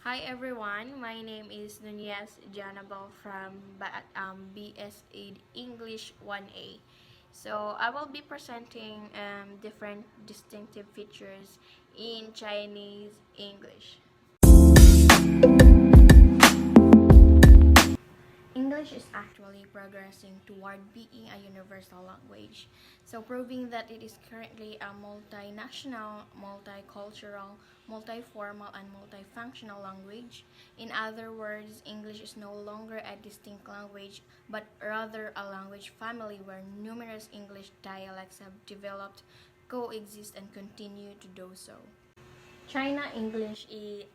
Hi everyone, my name is Nunez Janabal from BSA English 1A. So I will be presenting different distinctive features in Chinese English. English is actually progressing toward being a universal language, so proving that it is currently a multinational, multicultural, multiformal, and multifunctional language. In other words, English is no longer a distinct language, but rather a language family where numerous English dialects have developed, coexist, and continue to do so. China English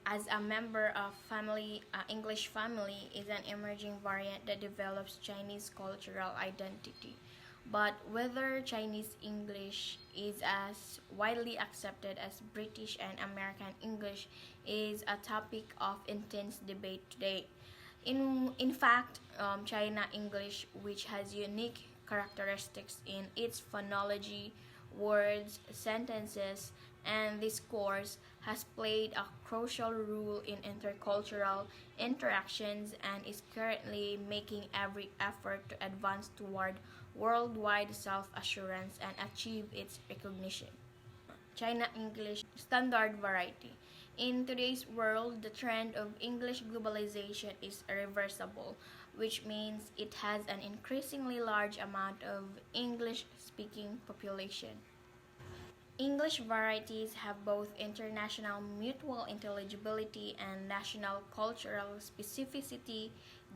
as a member of English family is an emerging variant that develops Chinese cultural identity. But whether Chinese English is as widely accepted as British and American English is a topic of intense debate today. In fact, China English, which has unique characteristics in its phonology, words, sentences, and discourse, has played a crucial role in intercultural interactions and is currently making every effort to advance toward worldwide self-assurance and achieve its recognition. China English standard variety. In today's world, the trend of English globalization is irreversible, which means it has an increasingly large amount of English speaking population. English varieties have both international mutual intelligibility and national cultural specificity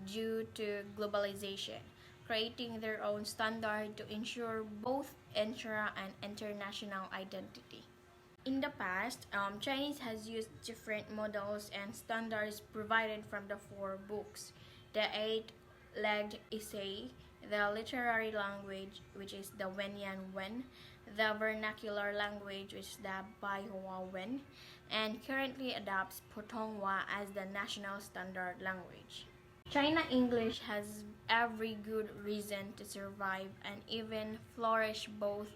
due to globalization, creating their own standard to ensure both intra and international identity. In the past, Chinese has used different models and standards provided from the four books: the eight-legged essay, the literary language, which is the Wenyan Wen, the vernacular language, which is the Baihua Wen, and currently adopts Putonghua as the national standard language. China English has every good reason to survive and even flourish both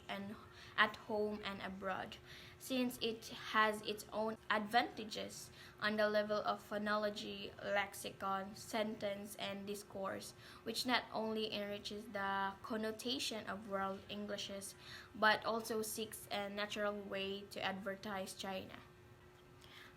at home and abroad, since it has its own advantages on the level of phonology, lexicon, sentence, and discourse, which not only enriches the connotation of world Englishes, but also seeks a natural way to advertise China.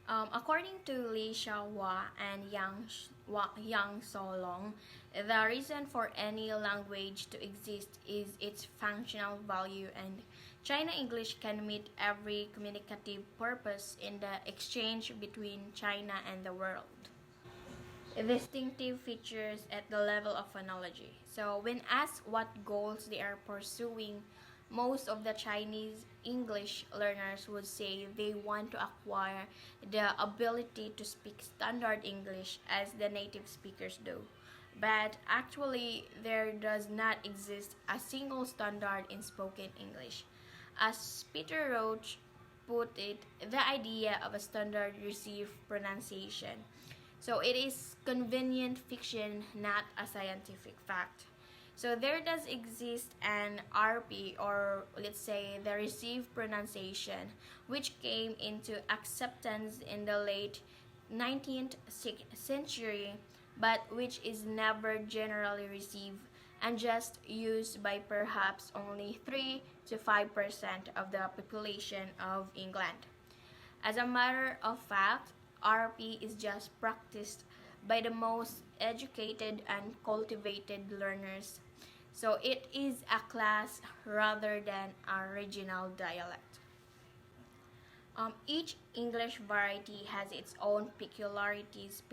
According to Li Xiaohua and Yang Solong, the reason for any language to exist is its functional value, and China English can meet every communicative purpose in the exchange between China and the world. Distinctive features at the level of phonology. So, when asked what goals they are pursuing, most of the Chinese English learners would say they want to acquire the ability to speak standard English as the native speakers do. But actually, there does not exist a single standard in spoken English. As Peter Roach put it, the idea of a standard received pronunciation. So it is convenient fiction, not a scientific fact. So there does exist an RP, or let's say the received pronunciation, which came into acceptance in the late 19th century, but which is never generally received and just used by perhaps only 3 to 5% of the population of England. As a matter of fact, RP is just practiced by the most educated and cultivated learners. So it is a class rather than a regional dialect. Each English variety has its own peculiarities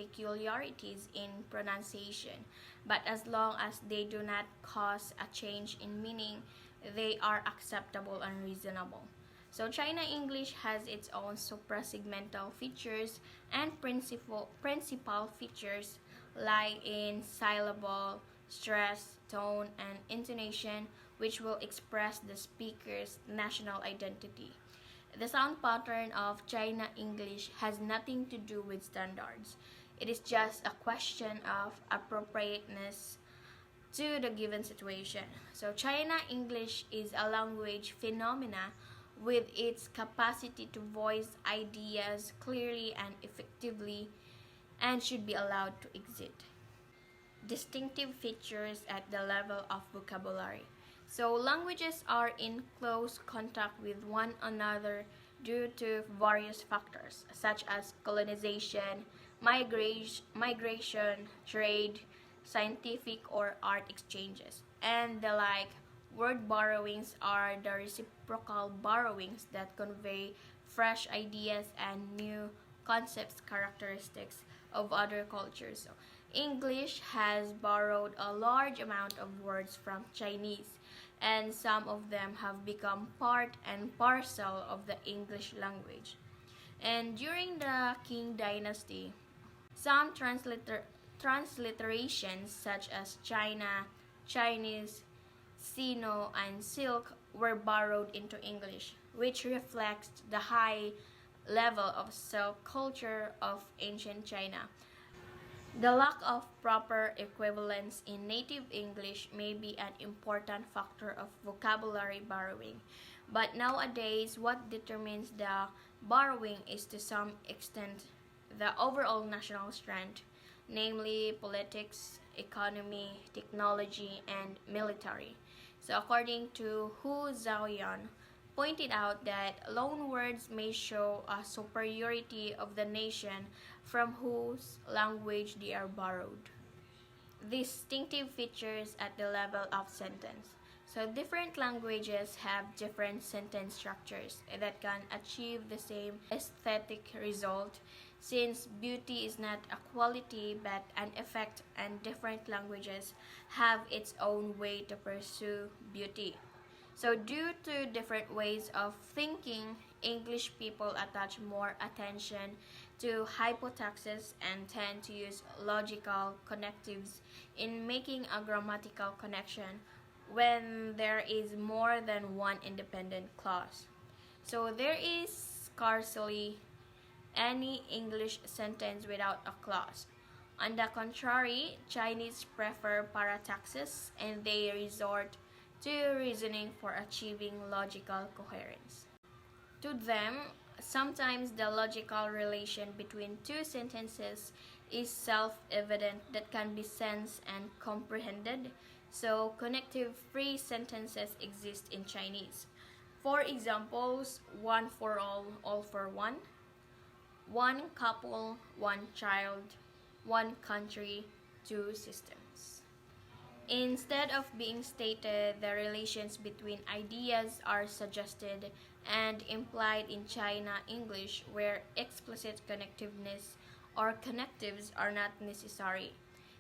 in pronunciation, but as long as they do not cause a change in meaning, they are acceptable and reasonable. So China English has its own suprasegmental features and principal features like in syllable, stress, tone, and intonation, which will express the speaker's national identity. The sound pattern of China English has nothing to do with standards. It is just a question of appropriateness to the given situation. So China English is a language phenomena with its capacity to voice ideas clearly and effectively, and should be allowed to exist. Distinctive features at the level of vocabulary. So languages are in close contact with one another due to various factors such as colonization, migration, trade, scientific or art exchanges, and the like. Word borrowings are the reciprocal borrowings that convey fresh ideas and new concepts characteristics of other cultures. So, English has borrowed a large amount of words from Chinese, and some of them have become part and parcel of the English language. And during the Qing Dynasty, some transliterations such as China, Chinese, Sino, and Silk were borrowed into English, which reflects the high level of self-culture of ancient China. The lack of proper equivalence in native English may be an important factor of vocabulary borrowing, but nowadays what determines the borrowing is to some extent the overall national strength, namely politics, economy, technology, and military. So according to Hu Zhaoyan, pointed out that loanwords may show a superiority of the nation from whose language they are borrowed. Distinctive features at the level of sentence. So different languages have different sentence structures that can achieve the same aesthetic result, since beauty is not a quality but an effect, and different languages have its own way to pursue beauty. So due to different ways of thinking, English people attach more attention to hypotaxis and tend to use logical connectives in making a grammatical connection when there is more than one independent clause. So there is scarcely any English sentence without a clause. On the contrary, Chinese prefer parataxis and they resort to reasoning for achieving logical coherence. To them, sometimes the logical relation between two sentences is self-evident that can be sensed and comprehended, so connective free sentences exist in Chinese. For examples, one for all for one couple, one child, one country, two systems. Instead of being stated, the relations between ideas are suggested and implied in China English, where explicit connectiveness or connectives are not necessary.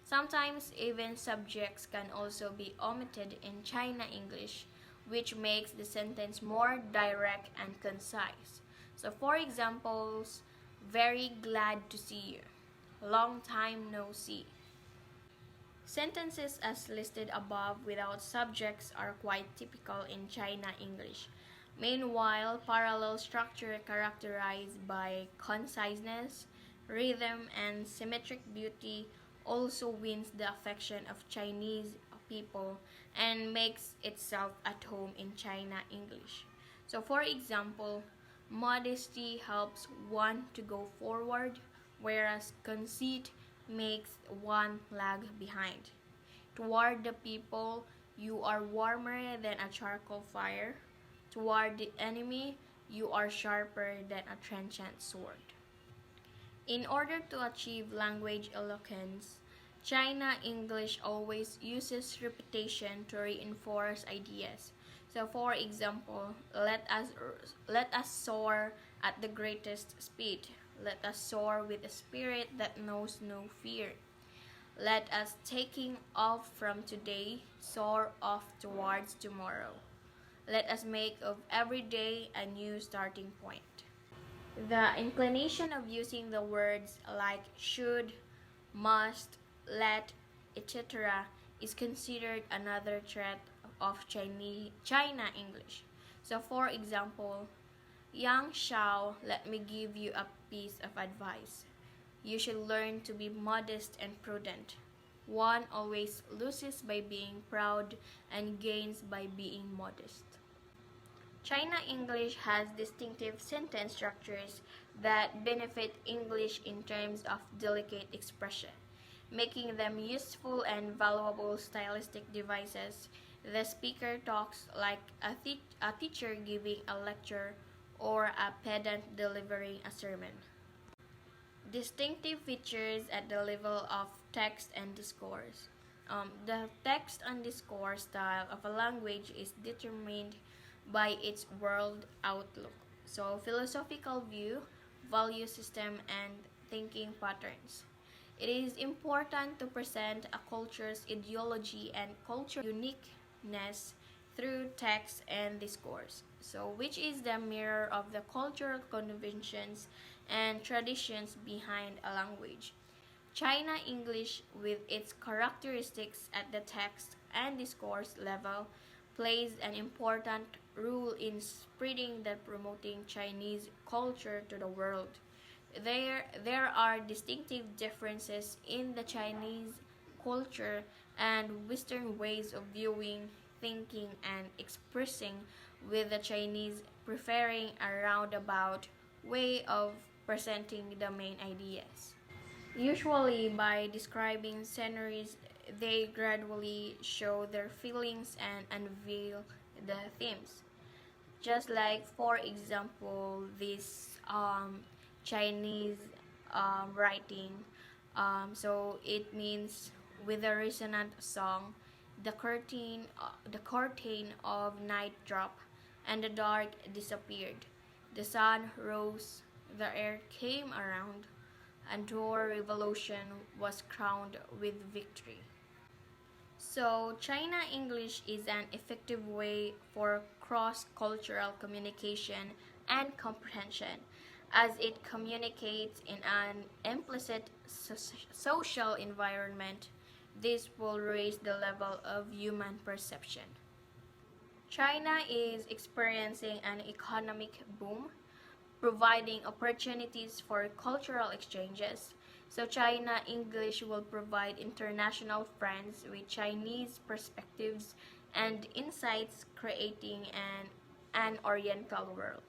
Sometimes even subjects can also be omitted in China English, which makes the sentence more direct and concise. So for examples, very glad to see you. Long time no see. Sentences as listed above without subjects are quite typical in China English. Meanwhile, parallel structure characterized by conciseness, rhythm, and symmetric beauty also wins the affection of Chinese people and makes itself at home in China English. So for example, modesty helps one to go forward, whereas conceit makes one lag behind. Toward the people, you are warmer than a charcoal fire. Toward the enemy, you are sharper than a trenchant sword. In order to achieve language eloquence, China English always uses repetition to reinforce ideas. So for example, let us soar at the greatest speed. Let us soar with a spirit that knows no fear. Let us taking off from today, soar off towards tomorrow. Let us make of every day a new starting point. The inclination of using the words like should, must, let, etc. is considered another threat of China English. So for example, Yang Shao, let me give you a piece of advice. You should learn to be modest and prudent. One always loses by being proud and gains by being modest. China English has distinctive sentence structures that benefit English in terms of delicate expression, making them useful and valuable stylistic devices. The speaker talks like a teacher giving a lecture or a pedant delivering a sermon. Distinctive features at the level of text and discourse. The text and discourse style of a language is determined by its world outlook, so philosophical view, value system, and thinking patterns. It is important to present a culture's ideology and cultural uniqueness through text and discourse, so which is the mirror of the cultural conventions and traditions behind a language. China English, with its characteristics at the text and discourse level, plays an important role in spreading and promoting Chinese culture to the world. There are distinctive differences in the Chinese culture and Western ways of viewing, thinking, and expressing, with the Chinese preferring a roundabout way of presenting the main ideas. Usually, by describing sceneries, they gradually show their feelings and unveil the themes. Just like, for example, this Chinese writing. So it means with a resonant song, the curtain of night dropped, and the dark disappeared. The sun rose, the air came around, and our revolution was crowned with victory. So, China English is an effective way for cross cultural communication and comprehension, as it communicates in an implicit social environment. This will raise the level of human perception. China is experiencing an economic boom, providing opportunities for cultural exchanges. So, China English will provide international friends with Chinese perspectives and insights, creating an Oriental world.